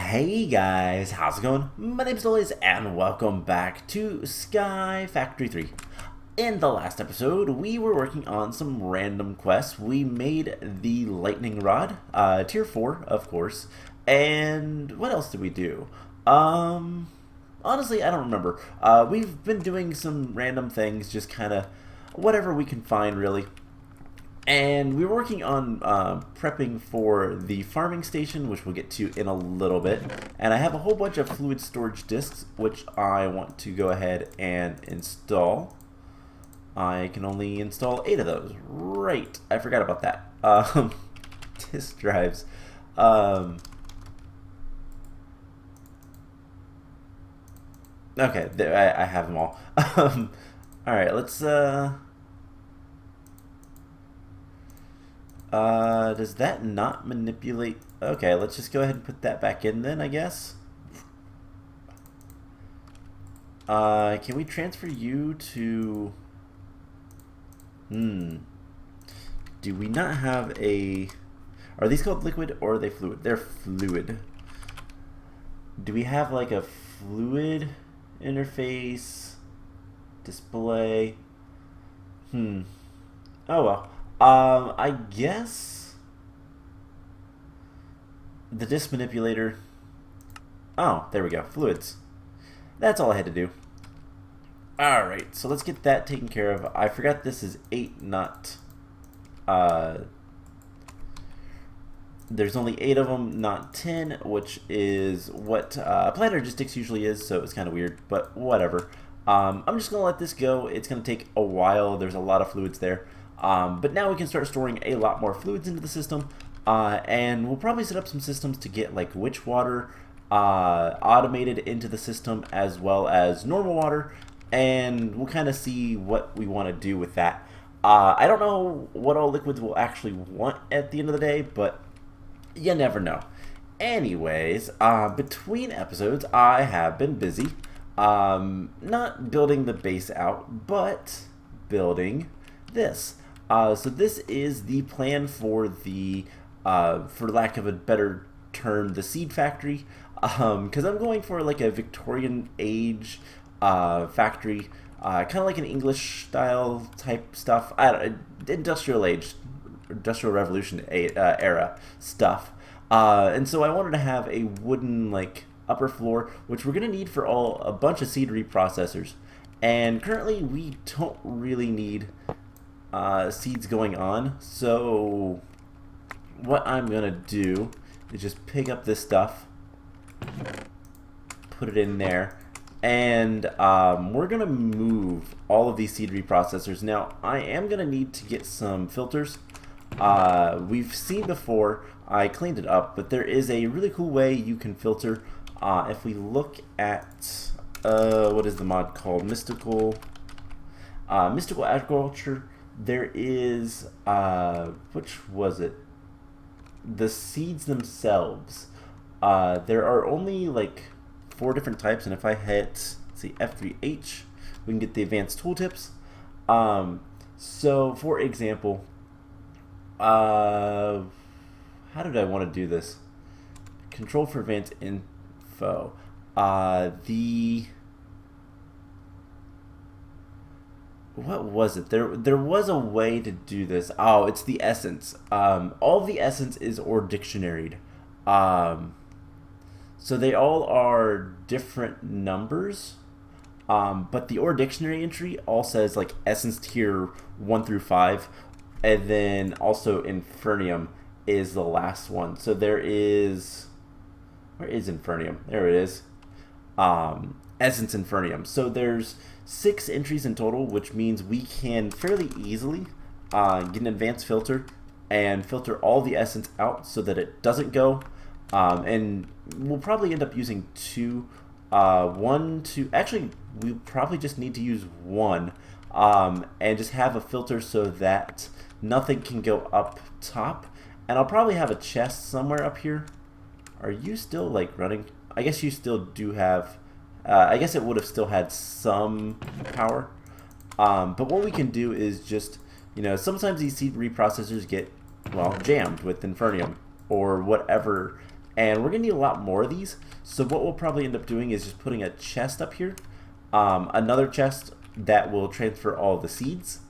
Hey guys, how's it going? My name's Liz and welcome back to Sky Factory 3. In the last episode, we were working on some random quests. We made the lightning rod, tier 4, of course. And what else did we do? Honestly, I don't remember. We've been doing some random things, just kind of whatever we can find, really. And we're working on prepping for the farming station, which we'll get to in a little bit. And I have a whole bunch of fluid storage disks, which I want to go ahead and install. I can only install 8 of those. Right, I forgot about that. Disk drives. Okay, there, I have them all. Alright, let's... does that not manipulate? Okay, let's just go ahead and put that back in then, I guess. Can we transfer you to... Do we not have a... Are these called liquid or are they fluid? They're fluid. Do we have like a fluid interface display? Oh well. I guess the disk manipulator. Oh, there we go. Fluids. That's all I had to do. Alright, so let's get that taken care of. I forgot this is 8, not... there's only 8 of them, not 10, which is what plant logistics usually is, so it's kind of weird, but whatever. I'm just going to let this go. It's going to take a while. There's a lot of fluids there. But now we can start storing a lot more fluids into the system, and we'll probably set up some systems to get like witch water automated into the system as well as normal water, and we'll kind of see what we want to do with that. I don't know what all liquids we'll actually want at the end of the day, but you never know. Anyways, between episodes, I have been busy, not building the base out, but building this. So this is the plan for the, for lack of a better term, the seed factory. Because I'm going for like a Victorian age factory, kind of like an English style type stuff. Industrial age, Industrial Revolution era stuff. And so I wanted to have a wooden like upper floor, which we're gonna need for a bunch of seed reprocessors. And currently we don't really need seeds going on, so what I'm gonna do is just pick up this stuff, put it in there, and we're gonna move all of these seed reprocessors. Now I am gonna need to get some filters. We've seen before, I cleaned it up, but there is a really cool way you can filter. If we look at what is the mod called, mystical agriculture. There is, which was it? The seeds themselves. There are only like 4 different types, and if I hit, let's see, F3H, we can get the advanced tooltips. So, for example, how did I want to do this? Control for advanced info. What was it? There was a way to do this. Oh, it's the essence. All the essence is or dictionaried. So they all are different numbers. But the or dictionary entry all says like essence tier 1 through 5, and then also Infernium is the last one. So there is, where is Infernium? There it is. Essence Infernium. So there's 6 entries in total, which means we can fairly easily get an advanced filter and filter all the essence out so that it doesn't go. And we'll probably end up using 2. Actually, we probably just need to use 1 and just have a filter so that nothing can go up top. And I'll probably have a chest somewhere up here. Are you still like running? I guess you still do have... I guess it would have still had some power. But what we can do is just, sometimes these seed reprocessors get, well, jammed with Infernium or whatever and we're going to need a lot more of these. So what we'll probably end up doing is just putting a chest up here, another chest that will transfer all the seeds.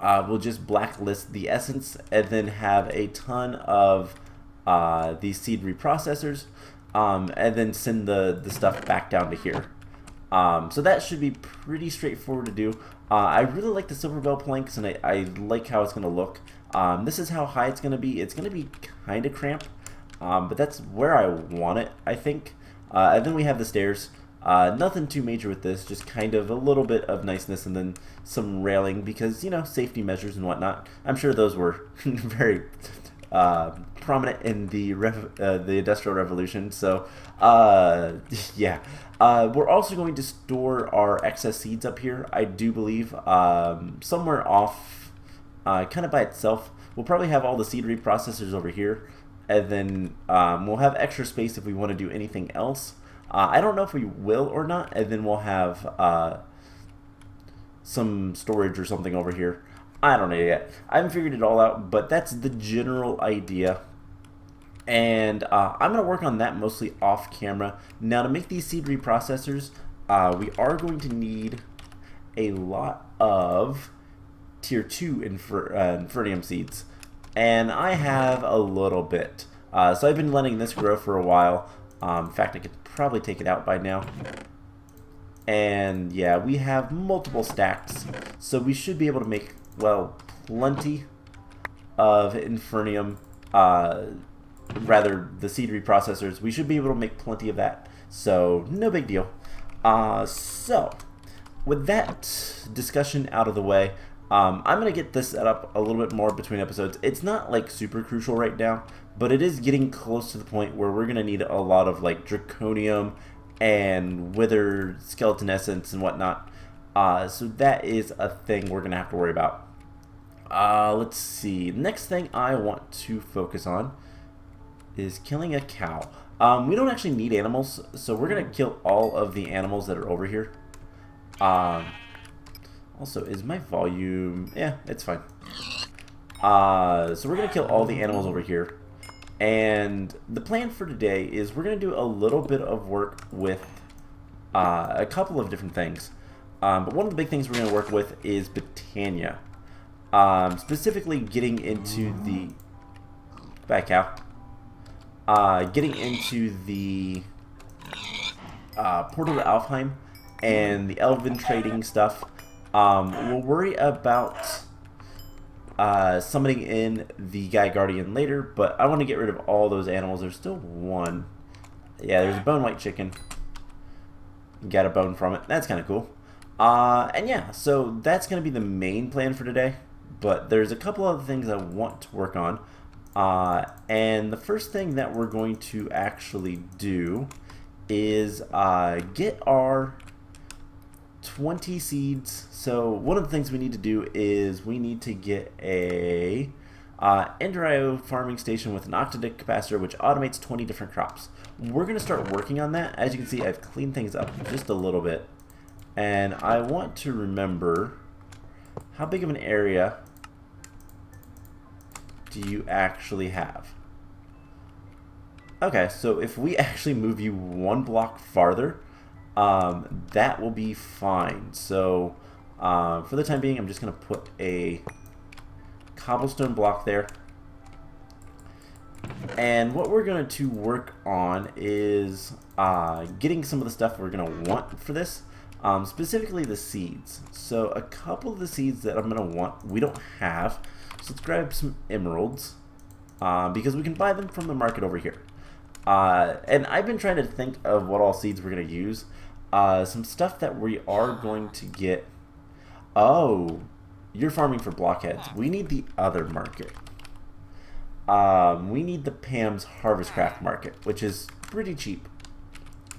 We'll just blacklist the essence and then have a ton of these seed reprocessors, and then send the stuff back down to here. So that should be pretty straightforward to do. I really like the silver bell planks, and I like how it's going to look. This is how high it's going to be. It's going to be kind of cramped, but that's where I want it, I think. And then we have the stairs. Nothing too major with this, just kind of a little bit of niceness, and then some railing because, you know, safety measures and whatnot. I'm sure those were very prominent in the Industrial Revolution. So yeah, we're also going to store our excess seeds up here, I do believe, somewhere off, kind of by itself. We'll probably have all the seed reprocessors over here, and then we'll have extra space if we want to do anything else. I don't know if we will or not, and then we'll have some storage or something over here. I don't know yet. I haven't figured it all out, but that's the general idea. And I'm going to work on that mostly off camera. Now, to make these seed reprocessors, we are going to need a lot of tier 2 Infernium seeds. And I have a little bit. So I've been letting this grow for a while. In fact, I could probably take it out by now. And yeah, we have multiple stacks. So we should be able to make, well, plenty of Infernium, rather the seed reprocessors. We should be able to make plenty of that. So no big deal. So with that discussion out of the way, I'm going to get this set up a little bit more between episodes. It's not like super crucial right now, but it is getting close to the point where we're going to need a lot of like draconium and withered skeleton essence and whatnot. So that is a thing we're going to have to worry about. Let's see. Next thing I want to focus on is killing a cow. We don't actually need animals, so we're going to kill all of the animals that are over here. Also, is my volume... Yeah, it's fine. So we're going to kill all the animals over here. And the plan for today is we're going to do a little bit of work with a couple of different things. But one of the big things we're going to work with is Botania. Specifically getting into the... Bye, cow. Getting into the portal to Alfheim and the elven trading stuff. We'll worry about summoning in the Guy Guardian later, but I want to get rid of all those animals. There's still one. Yeah, there's a bone white chicken. Got a bone from it. That's kind of cool. And yeah, so that's going to be the main plan for today, but there's a couple other things I want to work on. And the first thing that we're going to actually do is get our 20 seeds. So one of the things we need to do is we need to get a Ender.io farming station with an octadic capacitor which automates 20 different crops. We're going to start working on that. As you can see, I've cleaned things up just a little bit. And I want to remember, how big of an area do you actually have? Okay, so if we actually move you one block farther, that will be fine. So for the time being, I'm just going to put a cobblestone block there. And what we're going to work on is getting some of the stuff we're going to want for this, specifically the seeds. So a couple of the seeds that I'm going to want, we don't have. So let's grab some emeralds, because we can buy them from the market over here. And I've been trying to think of what all seeds we're going to use. Some stuff that we are going to get. Oh, you're farming for blockheads. We need the other market. We need the Pam's Harvest Craft market, which is pretty cheap.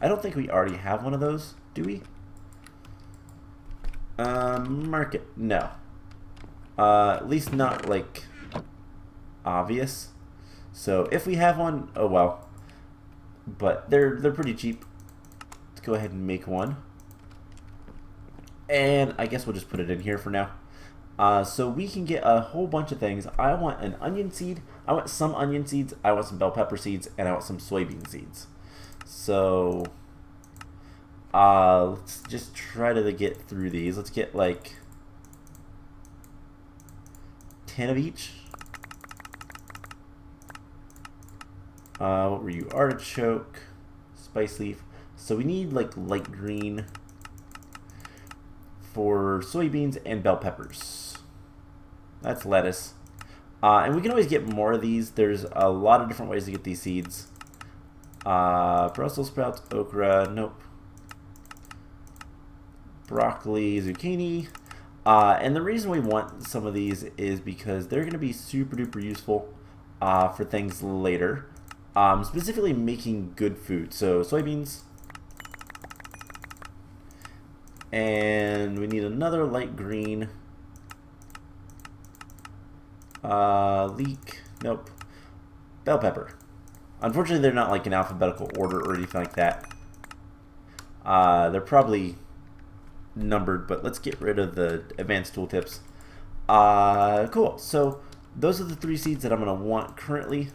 I don't think we already have one of those, do we? Market, no. At least not like obvious. So if we have one, oh well. But they're pretty cheap. Let's go ahead and make one. And I guess we'll just put it in here for now. So we can get a whole bunch of things. I want an onion seed, I want some onion seeds, I want some bell pepper seeds, and I want some soybean seeds. So let's just try to get through these. Let's get like 10 of each. What were you? Artichoke, spice leaf. So we need like light green for soybeans and bell peppers. That's lettuce. And we can always get more of these. There's a lot of different ways to get these seeds. Brussels sprouts, okra, nope. Broccoli, zucchini. And the reason we want some of these is because they're going to be super duper useful for things later. Specifically making good food. So soybeans. And we need another light green. Leek. Nope. Bell pepper. Unfortunately, they're not like in alphabetical order or anything like that. They're probably numbered, but let's get rid of the advanced tooltips. Cool. So those are the 3 seeds that I'm going to want currently.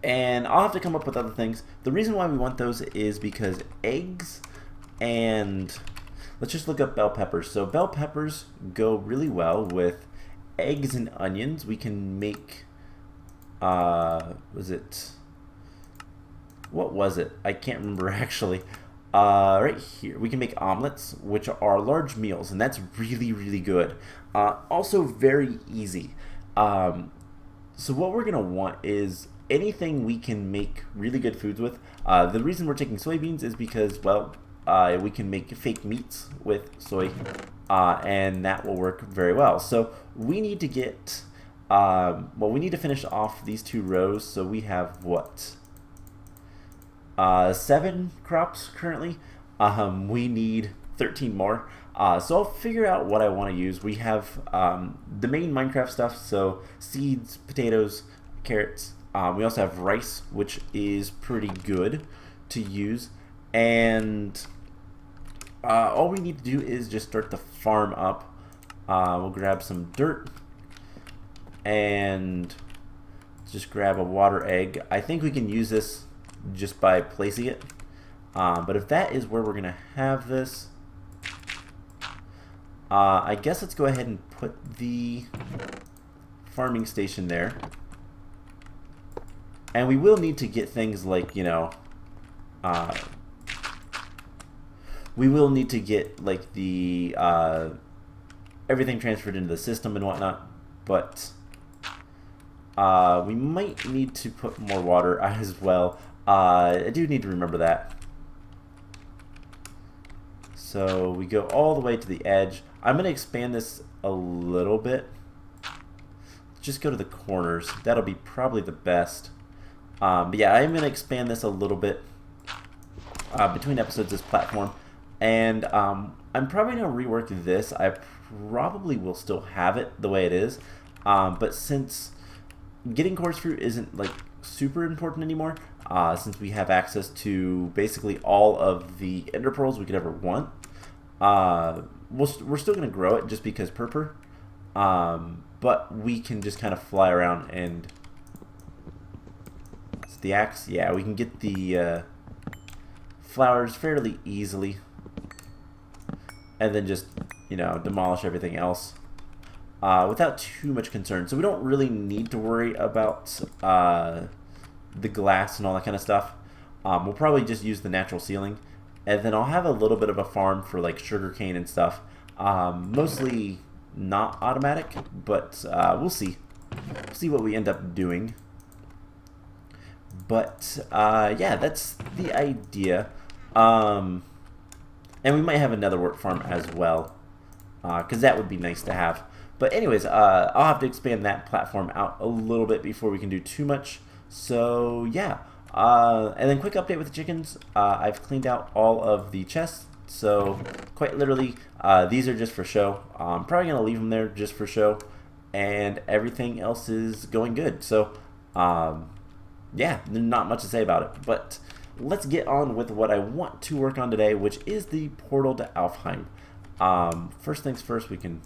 And I'll have to come up with other things. The reason why we want those is because eggs and let's just look up bell peppers. So bell peppers go really well with eggs and onions. We can make what was it? I can't remember actually. Right here, we can make omelets, which are large meals, and that's really, really good. Also very easy. So what we're gonna want is anything we can make really good foods with. The reason we're taking soybeans is because, well, we can make fake meats with soy, and that will work very well. So we need to get, we need to finish off these 2 rows. So we have what? 7 crops currently. We need 13 more. So I'll figure out what I want to use. We have the main Minecraft stuff, so seeds, potatoes, carrots. We also have rice, which is pretty good to use. And all we need to do is just start the farm up. We'll grab some dirt and just grab a water egg. I think we can use this just by placing it. But if that is where we're going to have this, I guess let's go ahead and put the farming station there. And we will need to get things like, you know, we will need to get like the everything transferred into the system and whatnot, but we might need to put more water as well. I do need to remember that. So we go all the way to the edge. I'm going to expand this a little bit. Just go to the corners. That'll be probably the best. But yeah, I'm going to expand this a little bit between episodes, this platform. And I'm probably going to rework this. I probably will still have it the way it is. But since getting coarse fruit isn't like super important anymore, since we have access to basically all of the ender pearls we could ever want, we're still going to grow it just because purpur. But we can just kind of fly around and... It's the axe? Yeah, we can get the flowers fairly easily. And then just, you know, demolish everything else without too much concern. So we don't really need to worry about the glass and all that kind of stuff. We'll probably just use the natural ceiling. And then I'll have a little bit of a farm for like sugarcane and stuff. Mostly not automatic, but we'll see. We'll see what we end up doing. But yeah, that's the idea. And we might have another work farm as well, because that would be nice to have. But anyways, I'll have to expand that platform out a little bit before we can do too much. So yeah, and then quick update with the chickens. I've cleaned out all of the chests, so quite literally, these are just for show. I'm probably going to leave them there just for show, and everything else is going good. So yeah, there's not much to say about it, but let's get on with what I want to work on today, which is the portal to Alfheim. First things first, we can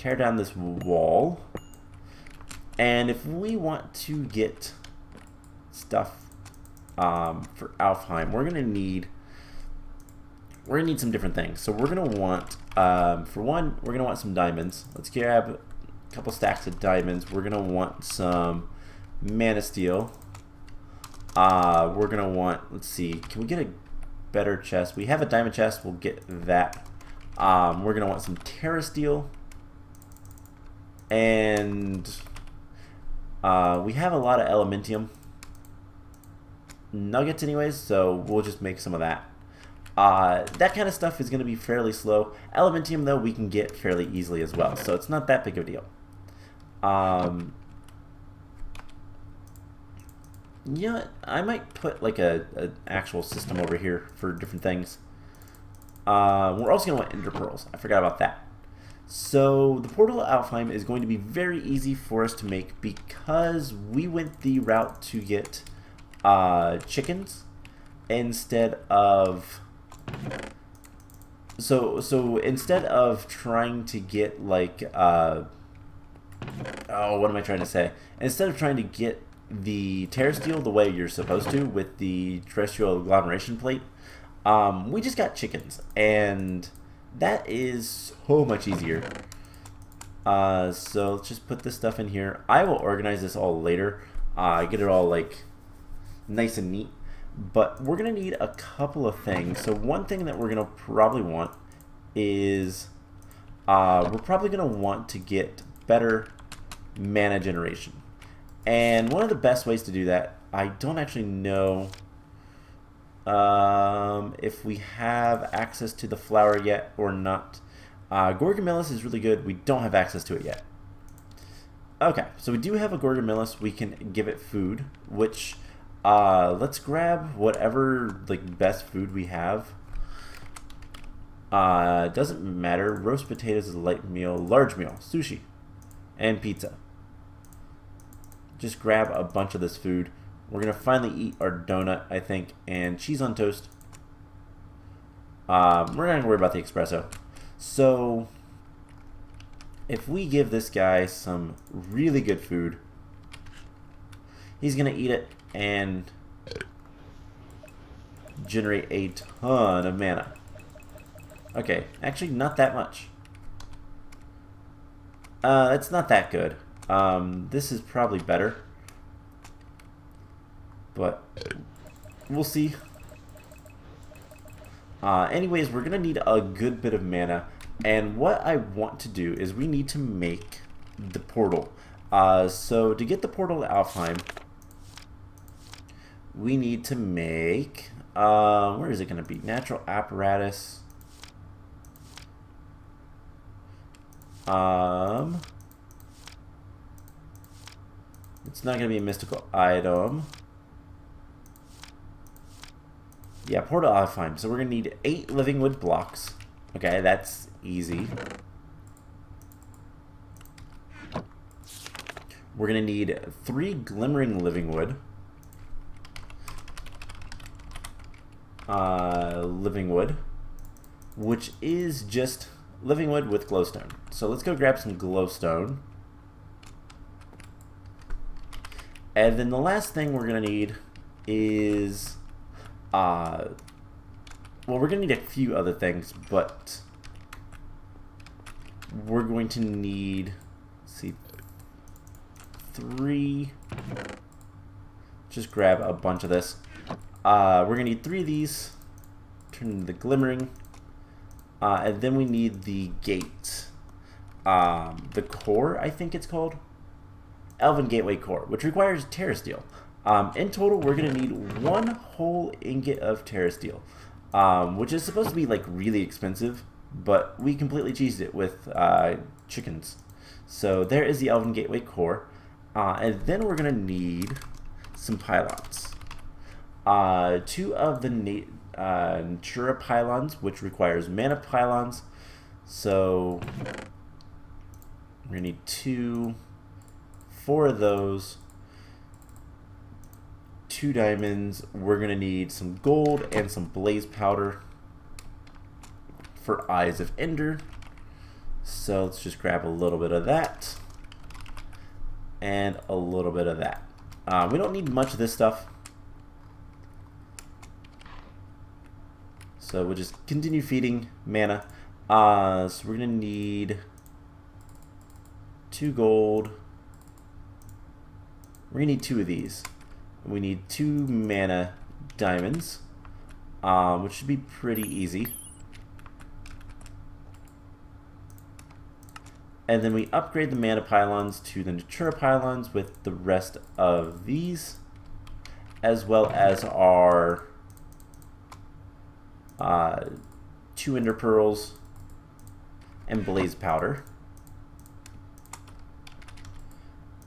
tear down this wall. And if we want to get stuff for Alfheim, we're gonna need some different things. So we're gonna want, for one, we're gonna want some diamonds. Let's grab a couple stacks of diamonds. We're gonna want some mana steel. We're gonna want, let's see, can we get a better chest? We have a diamond chest, we'll get that. We're gonna want some terra steel, and we have a lot of elementium nuggets anyways, so we'll just make some of that. That kind of stuff is going to be fairly slow. Elementium, though, we can get fairly easily as well, so it's not that big of a deal. You know what? I might put like an actual system over here for different things. We're also going to want ender pearls. I forgot about that. So the portal to Alfheim is going to be very easy for us to make because we went the route to get chickens instead of so instead of trying to get like oh, what am I trying to say? Instead of trying to get the terra steel the way you're supposed to with the terrestrial agglomeration plate, we just got chickens, and that is so much easier. So let's just put this stuff in here. I will organize this all later, get it all like nice and neat, but we're gonna need a couple of things. So one thing that we're gonna probably want is we're probably gonna want to get better mana generation, and one of the best ways to do that, I don't actually know if we have access to the flower yet or not. Gorgomillis is really good. We don't have access to it yet. Okay, so we do have a Gorgomillis. We can give it food, which let's grab whatever like best food we have. Doesn't matter. Roast potatoes is a light meal, large meal, sushi, and pizza. Just grab a bunch of this food. We're gonna finally eat our donut, I think, and cheese on toast. We're not gonna worry about the espresso. So if we give this guy some really good food, he's gonna eat it and generate a ton of mana. Okay, actually not that much. It's not that good. This is probably better, but we'll see. Anyways, we're gonna need a good bit of mana, and what I want to do is we need to make the portal. So to get the portal to Alfheim, we need to make, where is it gonna be? Natural apparatus. It's not gonna be a mystical item. Yeah, portal Alfheim. So we're gonna need 8 living wood blocks. Okay, that's easy. We're gonna need 3 glimmering living wood. Living wood, which is just living wood with glowstone. So let's go grab some glowstone. And then the last thing we're gonna need is well, we're gonna need a few other things, but we're going to need, let's see, 3. Just grab a bunch of this. We're gonna need 3 of these. Turn into the glimmering, and then we need the gate. The core, I think it's called, Elven Gateway Core, which requires terra steel. In total, we're gonna need 1 whole ingot of terra steel, which is supposed to be like really expensive, but we completely cheesed it with chickens. So there is the Elven Gateway Core, and then we're gonna need some pylons. 2 of the Natura pylons, which requires mana pylons. So we're gonna need 2, 4 of those. 2 diamonds. We're gonna need some gold and some blaze powder for Eyes of Ender. So let's just grab a little bit of that and a little bit of that. We don't need much of this stuff, so we'll just continue feeding mana. So we're gonna need 2 gold. We're gonna need 2 of these. We need 2 mana diamonds, which should be pretty easy. And then we upgrade the mana pylons to the natura pylons with the rest of these, as well as our 2 ender pearls and blaze powder.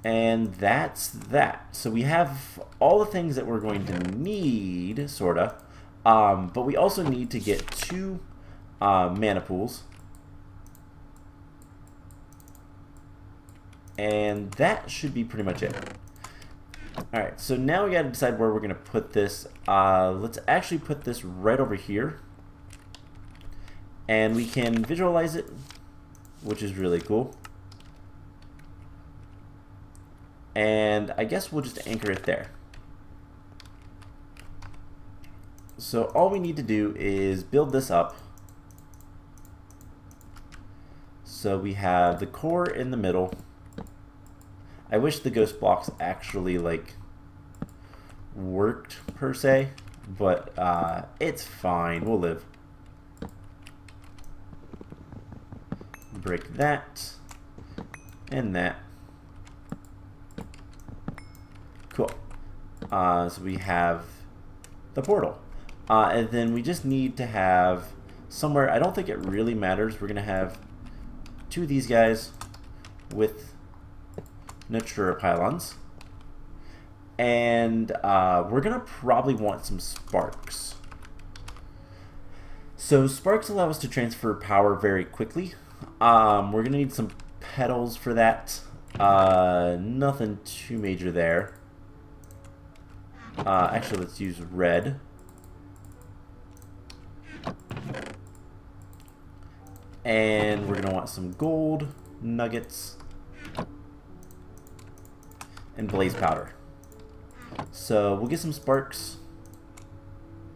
And that's that. So we have all the things that we're going to need, sorta. But we also need to get 2 mana pools. And that should be pretty much it. Alright, so now we gotta decide where we're gonna put this. Let's actually put this right over here. And we can visualize it, which is really cool. And I guess we'll just anchor it there. So all we need to do is build this up. So we have the core in the middle. I wish the ghost blocks actually like worked per se, but it's fine. We'll live. Break that and that. Cool. So we have the portal, and then we just need to have somewhere. I don't think it really matters. We're gonna have 2 of these guys with natura pylons, and we're gonna probably want some sparks. So sparks allow us to transfer power very quickly. We're gonna need some petals for that. Nothing too major there. Actually, let's use red. And we're gonna want some gold nuggets and blaze powder. So we'll get some sparks.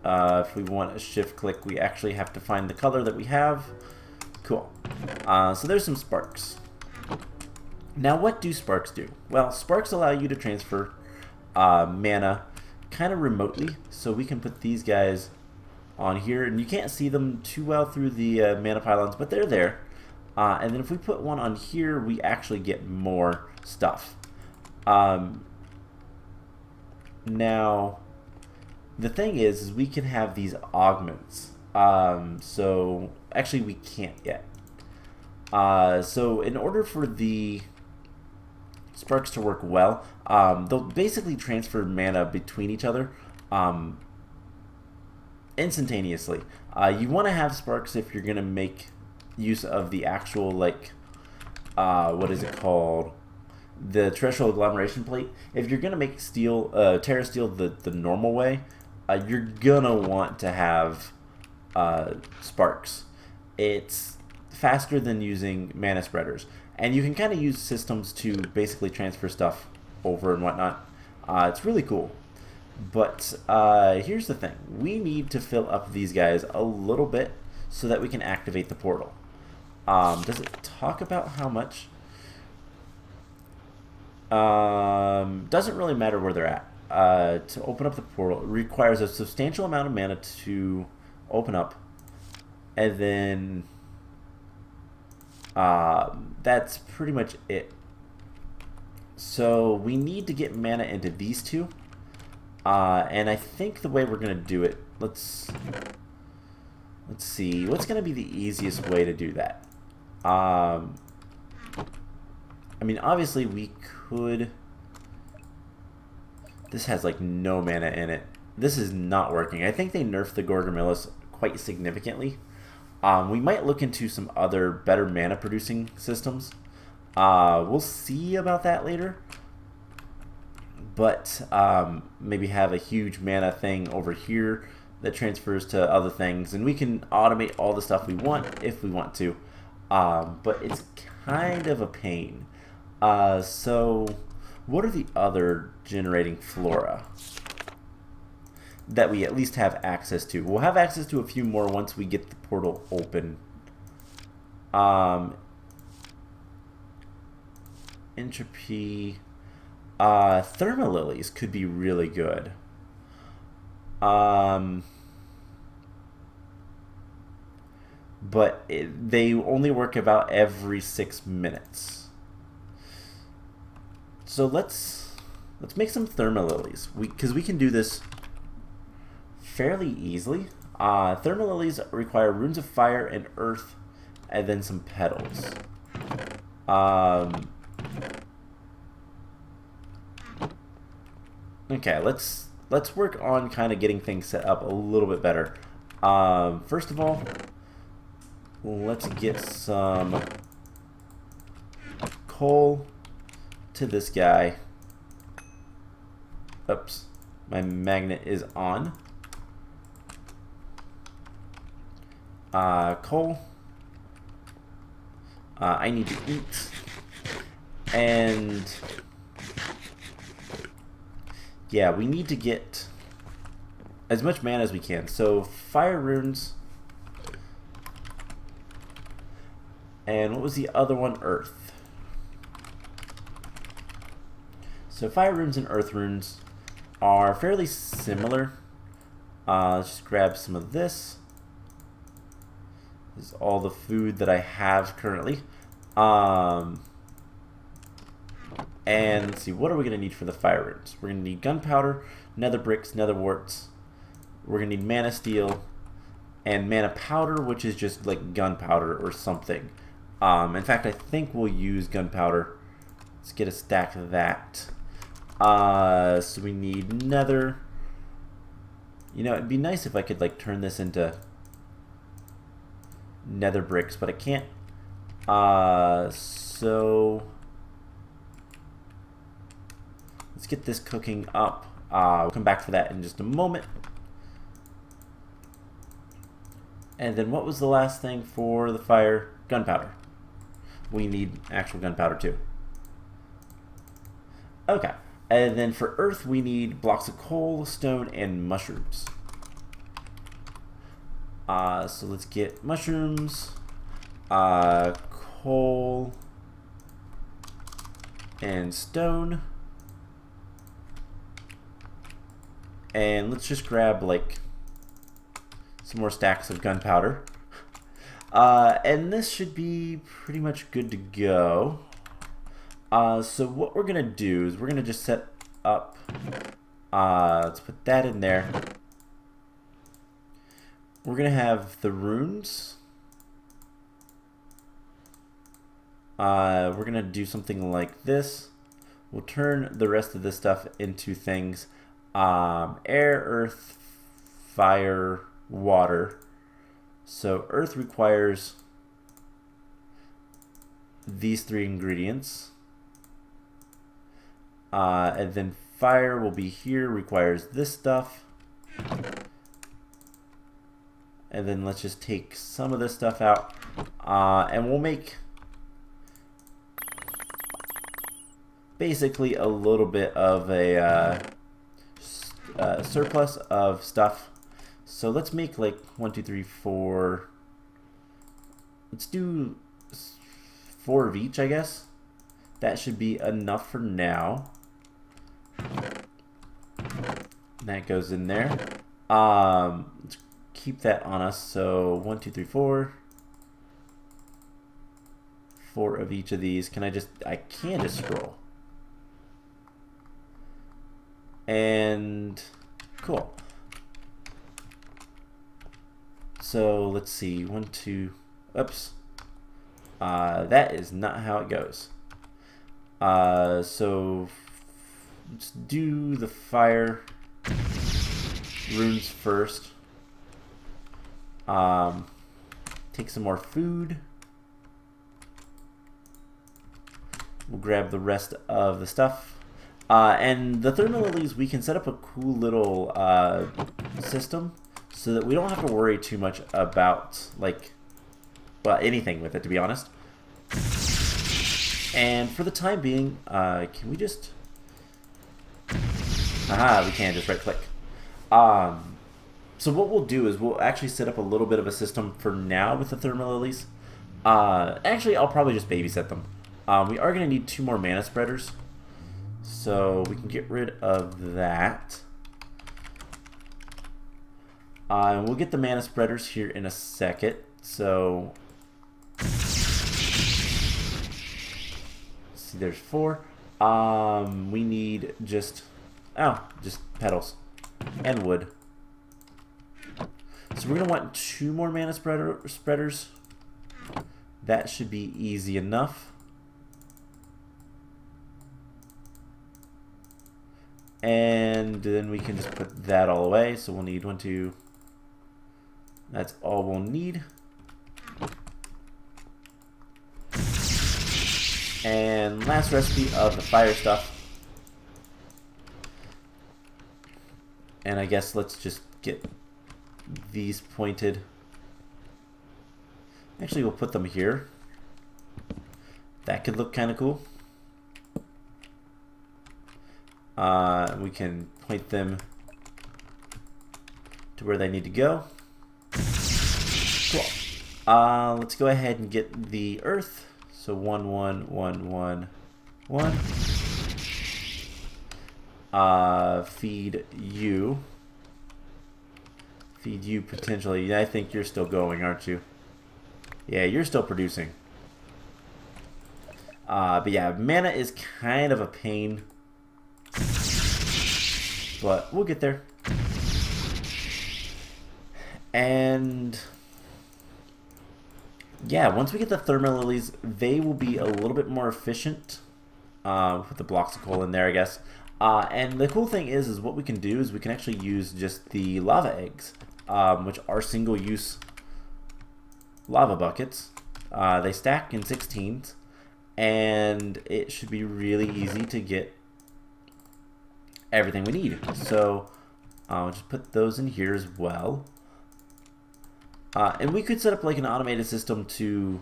If we want a shift click, we actually have to find the color that we have. Cool. So there's some sparks. Now what do sparks do? Well, sparks allow you to transfer mana kind of remotely. So we can put these guys on here, and you can't see them too well through the mana pylons, but they're there. And then if we put one on here, we actually get more stuff. Now, the thing is we can have these augments. So actually we can't yet. So in order for the sparks to work well, they'll basically transfer mana between each other instantaneously. You want to have sparks if you're going to make use of the actual, like, what is it called? The terrestrial agglomeration plate. If you're going to make steel, Terra Steel the normal way, you're going to want to have sparks. It's faster than using mana spreaders. And you can kind of use systems to basically transfer stuff over and whatnot. It's really cool. But here's the thing. We need to fill up these guys a little bit so that we can activate the portal. Does it talk about how much? Doesn't really matter where they're at. To open up the portal, it requires a substantial amount of mana to open up. And then that's pretty much it. So we need to get mana into these 2. And I think the way we're going to do it, let's see, what's going to be the easiest way to do that? I mean, obviously we could, this has like no mana in it. This is not working. I think they nerfed the Gorgomillis quite significantly. We might look into some other better mana producing systems. We'll see about that later. But maybe have a huge mana thing over here that transfers to other things, and we can automate all the stuff we want if we want to. but it's kind of a pain. So what are the other generating flora that we at least have access to? We'll have access to a few more once we get the portal open. Entropy. Thermalilies could be really good. But they only work about every 6 minutes. So let's make some thermalilies. Because we can do this fairly easily. Thermalilies require runes of fire and earth, and then some petals. Okay, let's work on kind of getting things set up a little bit better. First of all, let's get some coal to this guy. Oops, my magnet is on. Coal. I need to eat. And yeah, we need to get as much mana as we can. So fire runes. And what was the other one? Earth. So fire runes and earth runes are fairly similar. Let's just grab some of this. This is all the food that I have currently. And let's see, what are we going to need for the fire runes? We're going to need gunpowder, nether bricks, nether warts. We're going to need mana steel and mana powder, which is just like gunpowder or something. In fact, I think we'll use gunpowder. Let's get a stack of that. So we need nether. You know, it'd be nice if I could like turn this into nether bricks, but I can't. So let's get this cooking up. We'll come back for that in just a moment. And then what was the last thing for the fire? Gunpowder. We need actual gunpowder too. Okay. And then for earth, we need blocks of coal, stone, and mushrooms. So let's get mushrooms, coal, and stone. And let's just grab like some more stacks of gunpowder. And this should be pretty much good to go. So what we're gonna do is we're gonna just set up, let's put that in there. We're gonna have the runes. We're gonna do something like this. We'll turn the rest of this stuff into things. Air, earth, fire, water. So earth requires these 3 ingredients. And then fire will be here, requires this stuff. And then let's just take some of this stuff out. And we'll make basically a little bit of a surplus of stuff. So let's make like 1, 2, 3, 4. Let's do 4 of each, I guess. That should be enough for now. That goes in there. Let's keep that on us. So 1, 2, 3, 4. 4 of each of these. I can just scroll. And cool. So let's see. 1, 2. Oops. That is not how it goes. So let's do the fire runes first. Take some more food. We'll grab the rest of the stuff. And the thermalilies, we can set up a cool little system so that we don't have to worry too much about like well, anything with it, to be honest. And for the time being, can we just... Aha, we can just right-click. So what we'll do is we'll actually set up a little bit of a system for now with the thermal lilies. Actually, I'll probably just babysit them. We are going to need 2 more mana spreaders. So we can get rid of that. And we'll get the mana spreaders here in a second. So... see, there's 4. We need just petals and wood. So we're gonna want 2 more mana spreaders. That should be easy enough. And then we can just put that all away. So we'll need 1, 2. That's all we'll need. And last recipe of the fire stuff. And I guess let's just get these pointed. Actually, we'll put them here. That could look kind of cool. We can point them to where they need to go. Cool. Let's go ahead and get the earth. So 1, 1, 1, 1, 1. Feed you. Feed you potentially. I think you're still going, aren't you? Yeah, you're still producing. But yeah, mana is kind of a pain. But we'll get there. And yeah, once we get the thermal lilies, they will be a little bit more efficient. Put the blocks of coal in there, I guess. And the cool thing is what we can do is we can actually use just the lava eggs, which are single-use lava buckets. They stack in 16s, and it should be really easy to get everything we need. So I'll just put those in here as well. And we could set up like an automated system to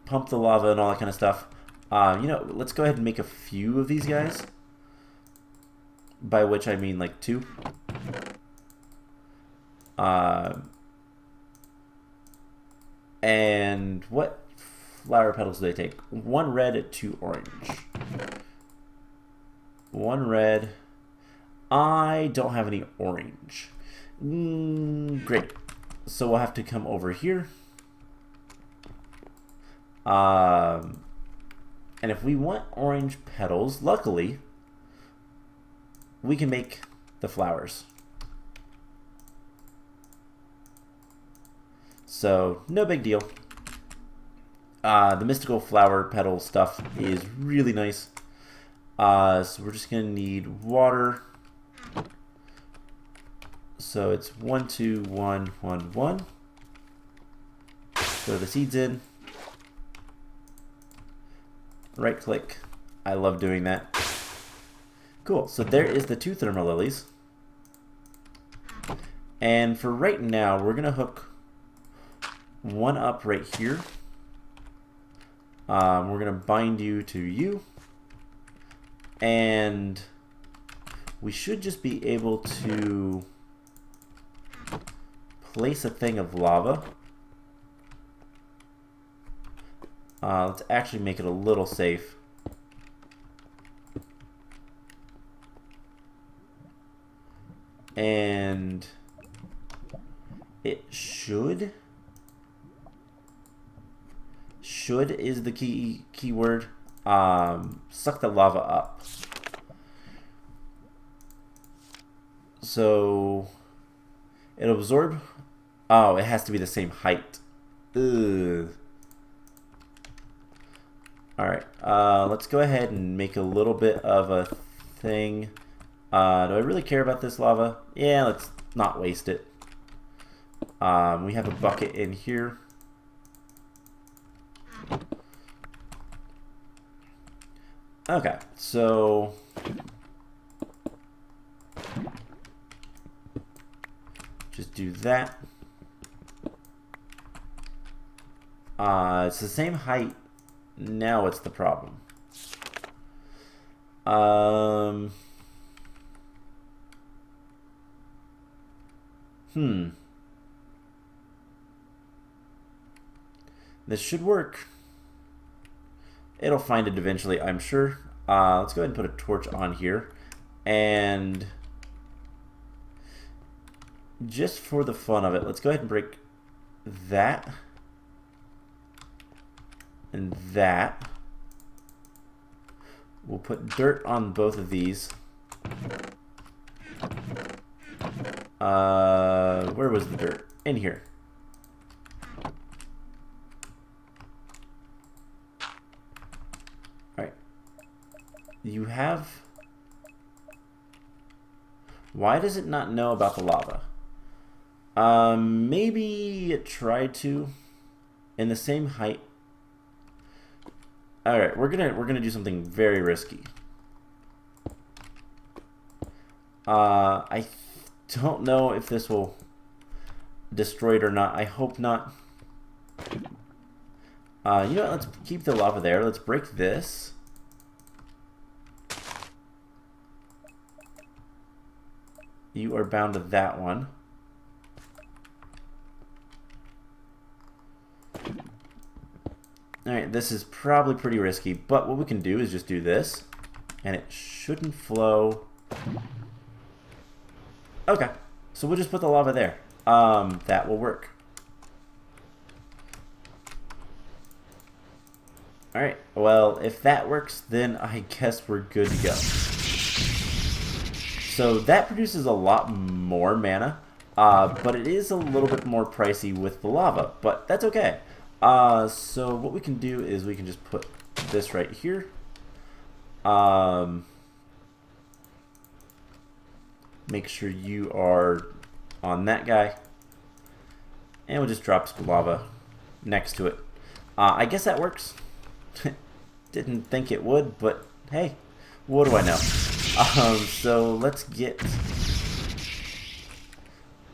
pump the lava and all that kind of stuff. You know, let's go ahead and make a few of these guys. By which I mean like 2. And what flower petals do they take? 1 red, 2 orange. 1 red. I don't have any orange. Great. So we'll have to come over here. And if we want orange petals, luckily, we can make the flowers. So, no big deal. The mystical flower petal stuff is really nice. So we're just going to need water. So it's 1, 2, 1, 1, 1. Throw the seeds in. Right click. I love doing that. Cool. So there is the 2 thermal lilies. And for right now, we're going to hook 1 up right here. We're going to bind you to you. And we should just be able to place a thing of lava. Let's actually make it a little safe. And it should is the key word. Suck the lava up. So it'll absorb. Oh, it has to be the same height. Ugh. Alright, let's go ahead and make a little bit of a thing. Do I really care about this lava? Yeah, let's not waste it. We have a bucket in here. Okay, so just do that. It's the same height. Now what's the problem? Hmm. This should work. It'll find it eventually, I'm sure. Let's go ahead and put a torch on here. And just for the fun of it, let's go ahead and break that. And that. We'll put dirt on both of these. Where was the dirt? In here. Alright. You have... Why does it not know about the lava? Maybe it tried to in the same height. All right, we're gonna do something very risky. I don't know if this will destroy it or not. I hope not. You know what? Let's keep the lava there. Let's break this. You are bound to that one. Alright, this is probably pretty risky, but what we can do is just do this, and it shouldn't flow. Okay, so we'll just put the lava there. That will work. Alright, well, if that works, then I guess we're good to go. So that produces a lot more mana, but it is a little bit more pricey with the lava, but that's okay. So what we can do is we can just put this right here. Make sure you are on that guy. And we'll just drop some lava next to it. I guess that works. Didn't think it would, but hey, what do I know? So let's get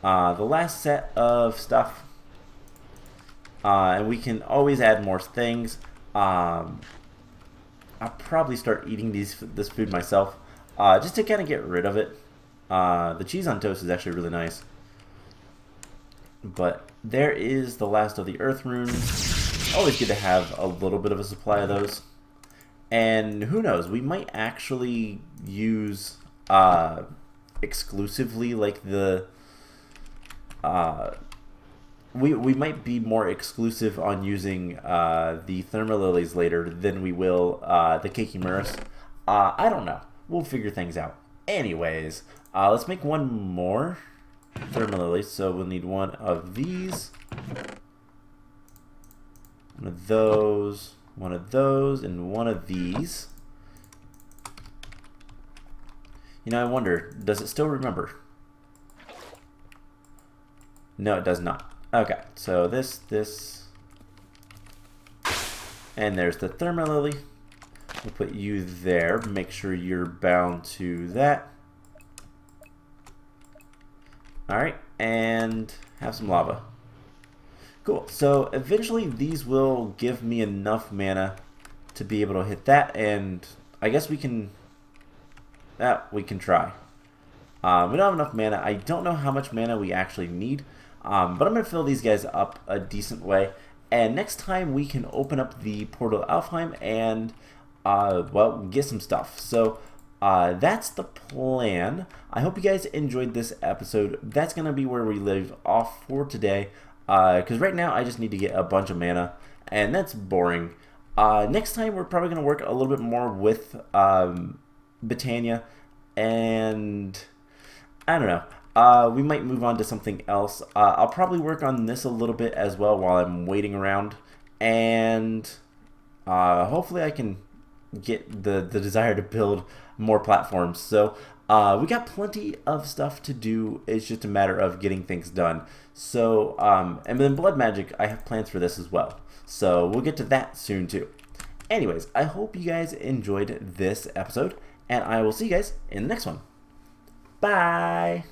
the last set of stuff. And we can always add more things. I'll probably start eating this food myself, just to kind of get rid of it. The cheese on toast is actually really nice. But there is the last of the earth runes. Always good to have a little bit of a supply of those. And who knows, we might actually use exclusively like the... We might be more exclusive on using the thermal lilies later than we will the Kekimuras. I don't know. We'll figure things out. Anyways, let's make one more thermal lilies. So we'll need one of these, one of those, and one of these. You know, I wonder, does it still remember? No, it does not. Okay, so this, and there's the thermal lily. We'll put you there. Make sure you're bound to that. Alright, and have some lava. Cool, so eventually these will give me enough mana to be able to hit that, and I guess we can try. We don't have enough mana. I don't know how much mana we actually need. But I'm going to fill these guys up a decent way. And next time we can open up the portal to Alfheim and, well, get some stuff. So that's the plan. I hope you guys enjoyed this episode. That's going to be where we leave off for today. Because right now I just need to get a bunch of mana. And that's boring. Next time we're probably going to work a little bit more with Botania. And I don't know. We might move on to something else. I'll probably work on this a little bit as well while I'm waiting around. And hopefully I can get the desire to build more platforms. So we got plenty of stuff to do. It's just a matter of getting things done. So, and then Blood Magic, I have plans for this as well. So we'll get to that soon too. Anyways, I hope you guys enjoyed this episode. And I will see you guys in the next one. Bye!